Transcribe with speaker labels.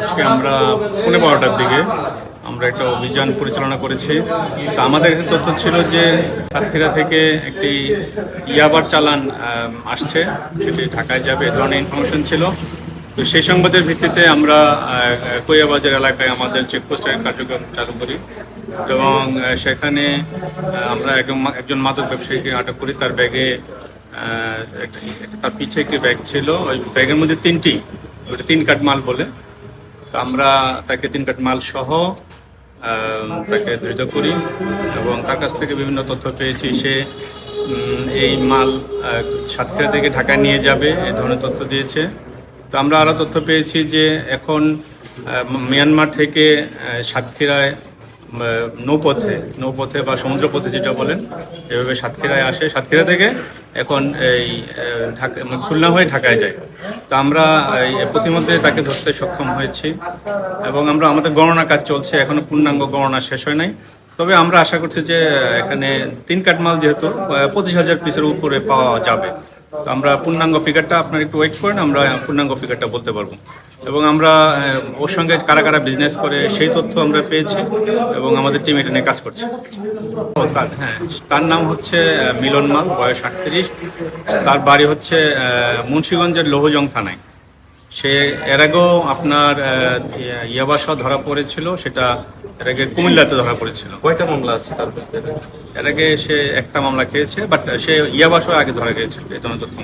Speaker 1: আজকে আমরা 12:15টার দিকে আমরা একটা অভিযান পরিচালনা করেছি। তো আমাদের তথ্য ছিল যে সাতক্ষীরা থেকে একটি ইয়াবার চালান আসছে, সেটি ঢাকায় যাবে, এ ধরনের ইনফরমেশন ছিল। তো সেই সংবাদের ভিত্তিতে আমরা কোয়াবাজার এলাকায় আমাদের চেকপোস্টের কার্যক্রম চালু করি এবং সেখানে আমরা একজন মাদক ব্যবসায়ীকে আটক করি। তার ব্যাগে তার পিছে একটি ব্যাগ ছিল, ওই ব্যাগের মধ্যে তিন কাঠ মাল বলে। তো আমরা তাকে 3 কাঠ মাল সহ তাকে ধৃত করি এবং তার কাছ থেকে বিভিন্ন তথ্য পেয়েছি। সে এই মাল সাতক্ষীরা থেকে ঢাকায় নিয়ে যাবে, এই ধরনের তথ্য দিয়েছে। তো আমরা আরও তথ্য পেয়েছি যে এখন মিয়ানমার থেকে সাতক্ষীরায় নৌপথে বা সমুদ্রপথে যেটা বলেন, এভাবে সাতক্ষীরায় আসে। সাতক্ষীরা থেকে এখন এই খুলনা হয়ে ঢাকায় যায়। তো আমরা প্রতিমধ্যে তাকে ধরতে সক্ষম হয়েছি এবং আমাদের গণনা কাজ চলছে, এখনো পূর্ণাঙ্গ গণনা শেষ হয় নাই। তবে আমরা আশা করছি যে এখানে 3 কাঠ মাল যেহেতু 25,000 পিসের উপরে পাওয়া যাবে। তো আমরা পূর্ণাঙ্গ ফিগারটা, আপনার একটু ওয়েট করেন, আমরা পূর্ণাঙ্গ ফিগারটা বলতে পারবো। এবং আমরা ওর সঙ্গে কারা কারা বিজনেস করে সেই তথ্য আমরা পেয়েছি এবং আমাদের টিম এটা নিয়ে কাজ করছে। তার নাম হচ্ছে মিলন মাল, বয়স 38। তার বাড়ি হচ্ছে মুন্সিগঞ্জের লৌহজং থানায়। সে এর আগেও আপনার ইয়াবাসা ধরা পড়েছিল, সেটা এর আগে কুমিল্লাতে ধরা পড়েছিল।
Speaker 2: কয়টা মামলা আছে তার?
Speaker 1: এর আগে সে একটা মামলা খেয়েছে, বাট সে ইয়াবাসা আগে ধরা গিয়েছিল, এই ধরনের তথ্য।